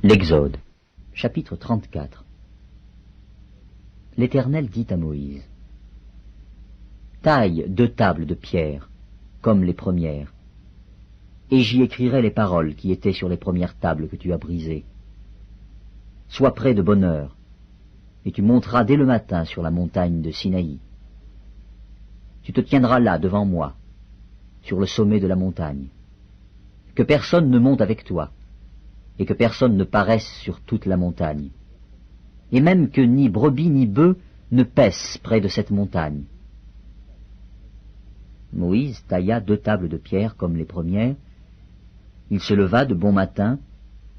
L'Exode, chapitre 34. L'Éternel dit à Moïse: Taille 2 tables de pierre, comme les premières, et j'y écrirai les paroles qui étaient sur les premières tables que tu as brisées. Sois prêt de bonne heure, et tu monteras dès le matin sur la montagne de Sinaï. Tu te tiendras là devant moi, sur le sommet de la montagne. Que personne ne monte avec toi, et que personne ne paraisse sur toute la montagne, et même que ni brebis ni bœufs ne paissent près de cette montagne. Moïse tailla 2 tables de pierre comme les premières. Il se leva de bon matin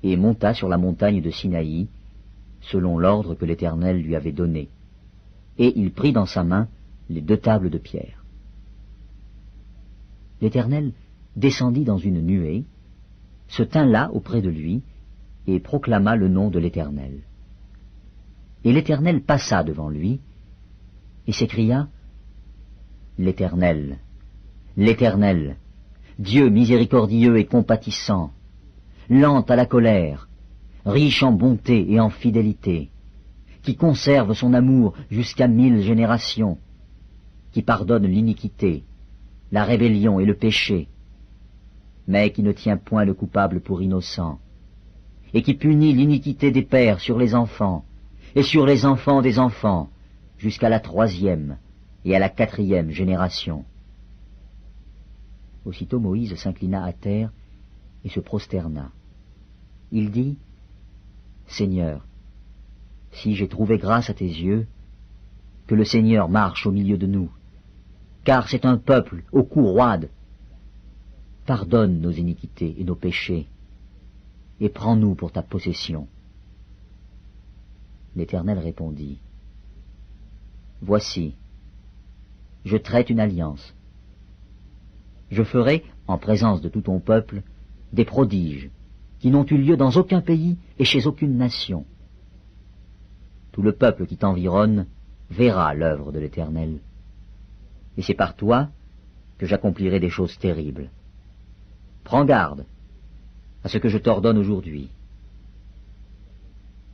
et monta sur la montagne de Sinaï, selon l'ordre que l'Éternel lui avait donné, et il prit dans sa main les 2 tables de pierre. L'Éternel descendit dans une nuée, se tint là auprès de lui, et proclama le nom de l'Éternel. Et l'Éternel passa devant lui, et s'écria: L'Éternel, l'Éternel, Dieu miséricordieux et compatissant, lent à la colère, riche en bonté et en fidélité, qui conserve son amour jusqu'à 1000 générations, qui pardonne l'iniquité, la rébellion et le péché, mais qui ne tient point le coupable pour innocent, et qui punit l'iniquité des pères sur les enfants, et sur les enfants des enfants, jusqu'à la 3e et à la 4e génération. Aussitôt Moïse s'inclina à terre et se prosterna. Il dit: Seigneur, si j'ai trouvé grâce à tes yeux, que le Seigneur marche au milieu de nous, car c'est un peuple au cou roide. Pardonne nos iniquités et nos péchés, et prends-nous pour ta possession. L'Éternel répondit: Voici, je traite une alliance. Je ferai, en présence de tout ton peuple, des prodiges qui n'ont eu lieu dans aucun pays et chez aucune nation. Tout le peuple qui t'environne verra l'œuvre de l'Éternel, et c'est par toi que j'accomplirai des choses terribles. Prends garde à ce que je t'ordonne aujourd'hui.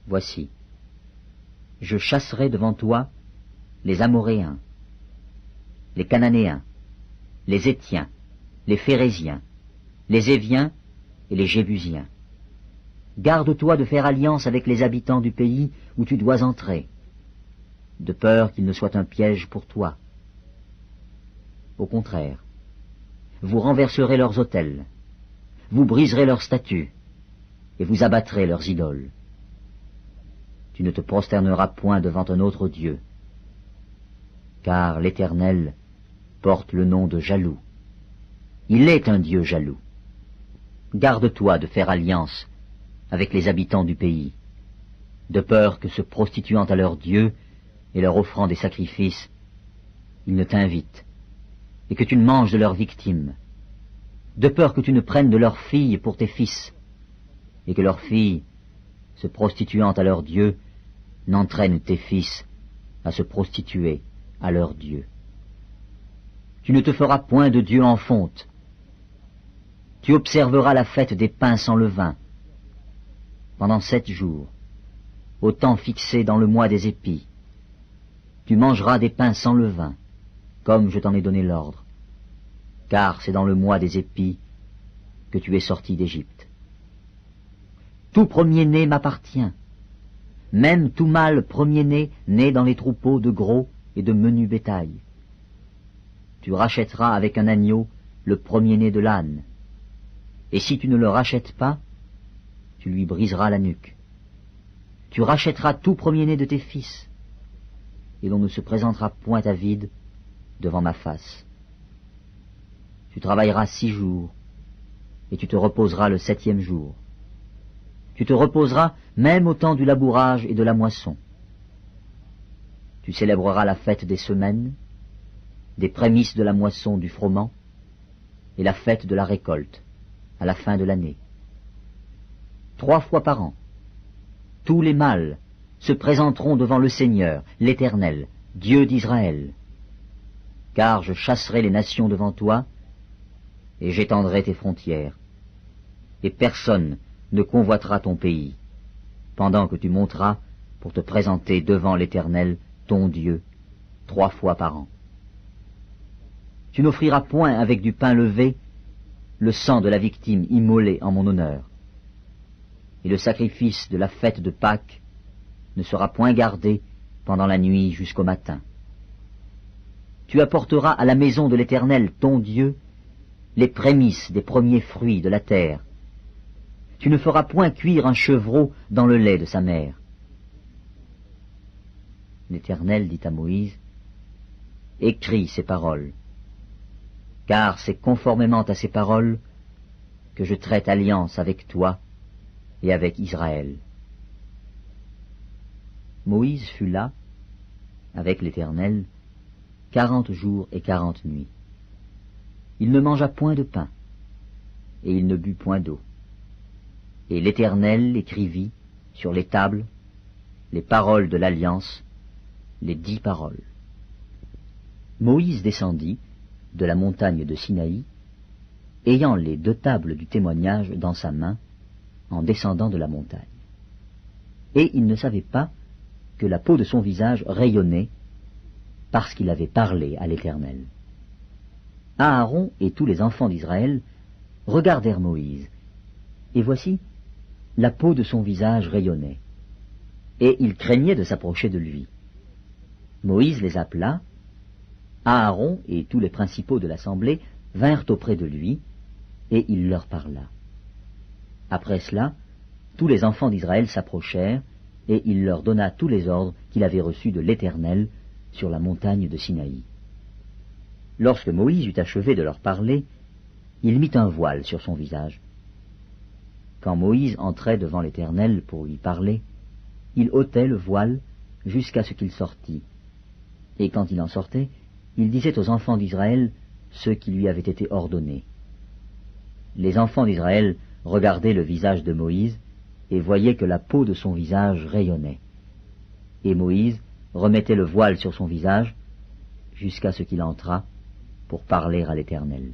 Voici, je chasserai devant toi les Amoréens, les Cananéens, les Héthiens, les Phéréziens, les Éviens et les Jébusiens. Garde-toi de faire alliance avec les habitants du pays où tu dois entrer, de peur qu'il ne soit un piège pour toi. Au contraire, vous renverserez leurs autels, vous briserez leurs statues, et vous abattrez leurs idoles. Tu ne te prosterneras point devant un autre Dieu, car l'Éternel porte le nom de jaloux. Il est un Dieu jaloux. Garde-toi de faire alliance avec les habitants du pays, de peur que, se prostituant à leur Dieu et leur offrant des sacrifices, ils ne t'invitent, et que tu ne manges de leurs victimes, de peur que tu ne prennes de leurs filles pour tes fils, et que leurs filles, se prostituant à leur Dieu, n'entraînent tes fils à se prostituer à leur Dieu. Tu ne te feras point de Dieu en fonte. Tu observeras la fête des pains sans levain pendant 7 jours, au temps fixé dans le mois des épis. Tu mangeras des pains sans levain, comme je t'en ai donné l'ordre, car c'est dans le mois des épis que tu es sorti d'Égypte. Tout premier-né m'appartient, même tout mâle premier-né né dans les troupeaux de gros et de menu bétail. Tu rachèteras avec un agneau le premier-né de l'âne, et si tu ne le rachètes pas, tu lui briseras la nuque. Tu rachèteras tout premier-né de tes fils, et l'on ne se présentera point à vide devant ma face. Tu travailleras 6 jours, et tu te reposeras le 7e jour. Tu te reposeras même au temps du labourage et de la moisson. Tu célébreras la fête des semaines, des prémices de la moisson du froment, et la fête de la récolte, à la fin de l'année. 3 fois par an, tous les mâles se présenteront devant le Seigneur, l'Éternel, Dieu d'Israël. Car je chasserai les nations devant toi, et j'étendrai tes frontières, et personne ne convoitera ton pays. pendant que tu monteras pour te présenter devant l'Éternel, ton Dieu, 3 fois par an. Tu n'offriras point avec du pain levé le sang de la victime immolée en mon honneur, et le sacrifice de la fête de Pâques ne sera point gardé pendant la nuit jusqu'au matin. Tu apporteras à la maison de l'Éternel, ton Dieu, les prémices des premiers fruits de la terre. Tu ne feras point cuire un chevreau dans le lait de sa mère. L'Éternel dit à Moïse, « Écris ces paroles, car c'est conformément à ces paroles que je traite alliance avec toi et avec Israël. » Moïse fut là, avec l'Éternel, 40 jours et 40 nuits. Il ne mangea point de pain, et il ne but point d'eau. Et l'Éternel écrivit sur les tables les paroles de l'alliance, les 10 paroles. Moïse descendit de la montagne de Sinaï, ayant les 2 tables du témoignage dans sa main, en descendant de la montagne. Et il ne savait pas que la peau de son visage rayonnait, parce qu'il avait parlé à l'Éternel. Aaron et tous les enfants d'Israël regardèrent Moïse, et voici, la peau de son visage rayonnait, et ils craignaient de s'approcher de lui. Moïse les appela, Aaron et tous les principaux de l'assemblée vinrent auprès de lui, et il leur parla. Après cela, tous les enfants d'Israël s'approchèrent, et il leur donna tous les ordres qu'il avait reçus de l'Éternel sur la montagne de Sinaï. Lorsque Moïse eut achevé de leur parler, il mit un voile sur son visage. Quand Moïse entrait devant l'Éternel pour lui parler, il ôtait le voile jusqu'à ce qu'il sortît. Et quand il en sortait, il disait aux enfants d'Israël ce qui lui avait été ordonné. Les enfants d'Israël regardaient le visage de Moïse et voyaient que la peau de son visage rayonnait. Et Moïse remettait le voile sur son visage jusqu'à ce qu'il entrât pour parler à l'Éternel.